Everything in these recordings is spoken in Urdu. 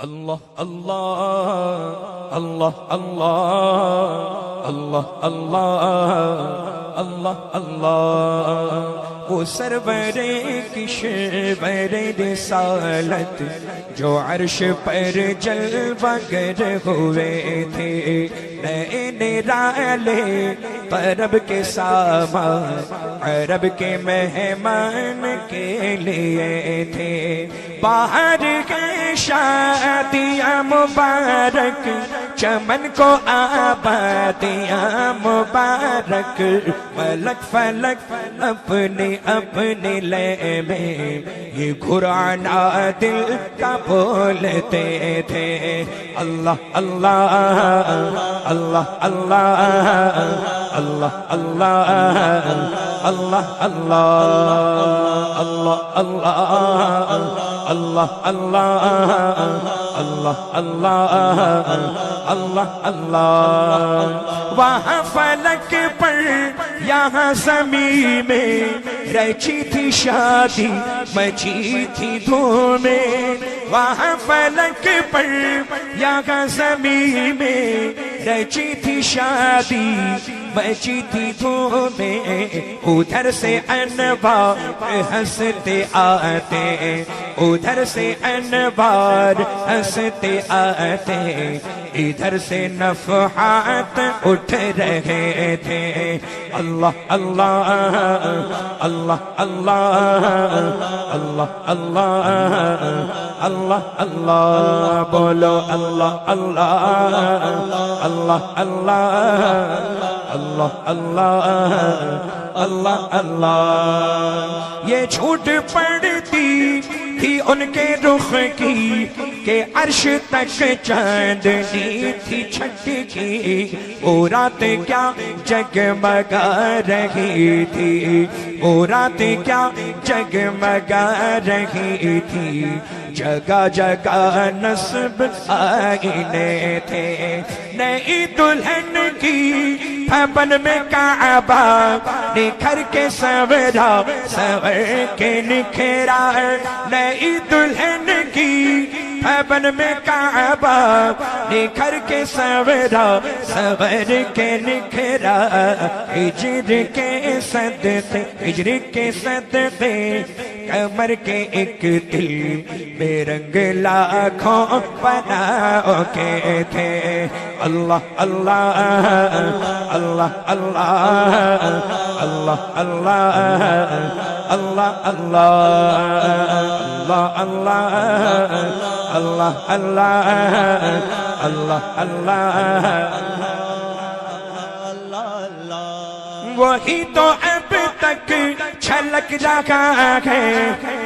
اللہ اللہ اللہ اللہ اللہ اللہ اللہ اللہ وہ سرور کشور رسالت جو عرش پر جلوہ گر ہوئے تھے، نئے نرالے طرب کے سامان عرب کے مہمان کے لیے تھے، باہر کے شادیاں مبارک چمن کو آبادیاں مبارک، ملک فلک اپنے اپنے لے میں یہ قرآن دل کا بولتے تھے، اللہ اللہ اللہ اللہ اللہ اللہ اللہ اللہ اللہ اللہ اللہ اللہ اللہ اللہ وہاں فلک پر یہاں زمین میں رچی تھی شادی مچی تھی دھومیں، وہاں فلک پر یہاں زمین میں رچی تھی شادی مچی تھی دھومیں، ادھر سے انوار ہنستے آتے ادھر سے انوار ہنستے آتے، ادھر سے نفحات اٹھ رہے تھے، اللہ اللہ اللہ اللہ اللہ اللہ اللہ اللہ بولو اللہ اللہ اللہ اللہ اللہ اللہ اللہ اللہ یہ جھوٹ پڑتی تھی ان کے رخ کی کہ عرش تک چاندنی تھی چھٹکی، وہ رات کیا جگمگا رہی تھی، وہ رات کیا جگمگا رہی تھی، جگہ جگہ نصب آئینے تھے، نئی دلہن کی بھون میں کعبہ نکھر کے سورا سور کے نکھرا، نئی دلہن کی بھون میں کعبہ نکھر کے سورا سور کے نکھرا، ہجر کے صدقے ہجر کے صدقے کمر کے ایک دل بے رنگ لاکھوں بناؤ کے تھے، اللہ اللہ اللہ اللہ اللہ اللہ اللہ اللہ اللہ اللہ اللہ اللہ اللہ وہی تو اب تک چھلک رہا ہے،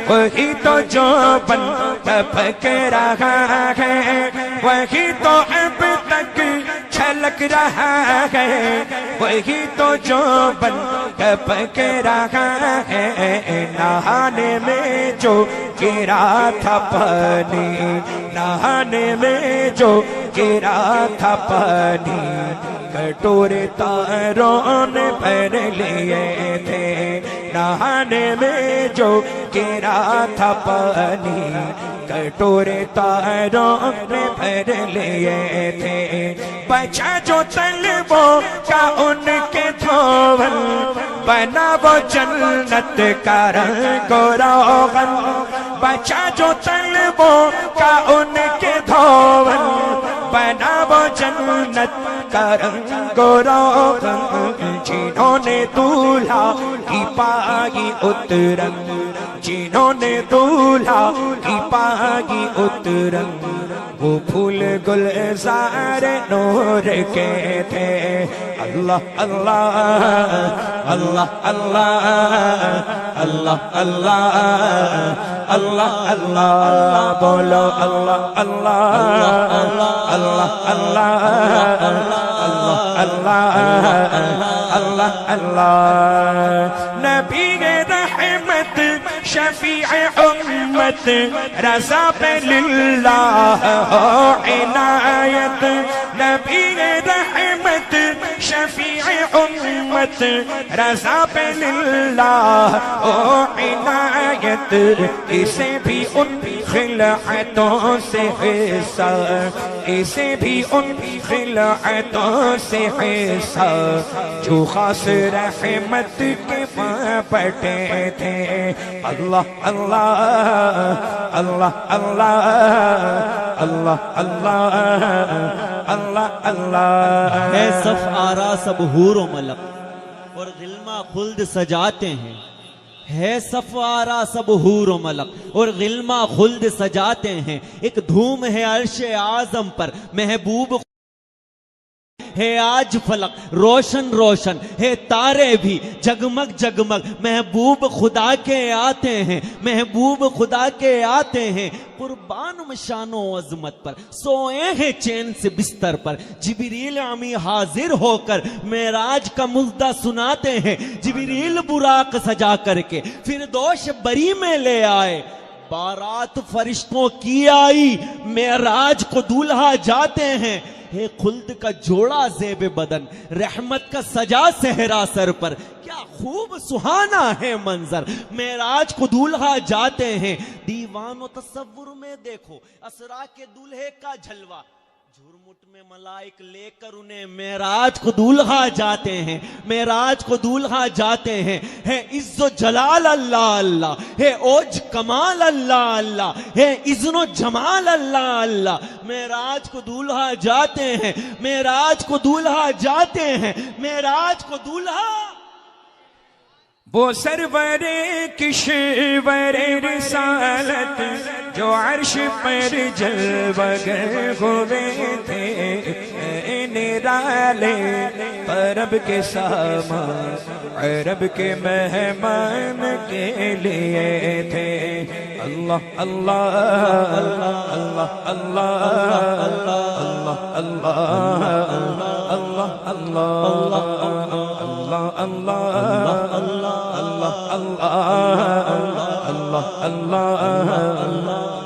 وہی تو جو بن ٹپک رہا ہے، وہی تو اب تک چھلک رہا ہے، وہی تو جو بن ٹپک رہا ہے، نہانے میں جو گرا تھا پانی نہانے میں جو گرا تھا پانی، کٹورے تاروں نے بھر لیے تھے، نہانے میں جو گرا تھا پانی کٹورے تاروں نے بھر لیے تھے، بچا جو طلبوں کا ان کے دھول بنا وہ جنت کا رنگ و روغن، بچا جو طلبوں کا ان کے دھول بنا وہ جنت کا رنگ و روغن، جنہوں نے دولہا کی پائی اترن جنہوں نے دولہا کی پائی اترن، وہ پھول گلزار نور کے تھے، اللہ اللہ اللہ اللہ اللہ اللہ اللہ اللہ بولو اللہ اللہ اللہ اللہ اللہ اللہ اللہ نبی رحمت شفیع امت رضا پہ للہ ہو عنایت، نبی رحمت شفیع امت رضا پہ للہ او عنایت اسے بھی ان خلعتوں سے حصہ اسے بھی ان خلعتوں سے حصہ جو خاص رحمت کے پاپٹے تھے اللہ اللہ اللہ اللہ اللہ اللہ اللہ اللہ ہے صف آرا سب حور و ملک اور غلمہ خلد سجاتے ہیں ہے صف آرا سب حور و ملک اور غلمہ خلد سجاتے ہیں ایک دھوم ہے عرش اعظم پر محبوب ہے آج فلک روشن روشن ہے تارے بھی جگمگ جگمگ محبوب خدا کے آتے ہیں محبوب خدا کے آتے ہیں قربان شان و عظمت پر سوئے ہیں چین سے بستر پر جبریل امی حاضر ہو کر معراج کا مژدہ سناتے ہیں جبریل براق سجا کر کے فردوس بری میں لے آئے بارات فرشتوں کی آئی معراج کو دولہا جاتے ہیں ہے خلد کا جوڑا زیب بدن رحمت کا سجا صحرا سر پر کیا خوب سہانا ہے منظر معراج کو دولہا جاتے ہیں دیوان و تصور میں دیکھو اسرا کے دولہے کا جھلوا جھرمٹ میں ملائک لے کر انہیں معراج کو دولہا جاتے ہیں معراج کو دولہا جاتے ہیں ہے عز و جلال اللہ اللہ ہے اوج کمال اللہ اللہ ہے اذن و جمال اللہ اللہ معراج کو دولہا جاتے ہیں معراج کو دولہا جاتے ہیں معراج کو دولہا وہ سرور کشور رسالت جو عرش پر جلوگر ہوئے تھے نرالے عرب کے سامان عرب کے مہمان کے لیے تھے اللہ اللہ اللہ اللہ اللہ اللہ اللہ اللہ اللہ اللہ اللہ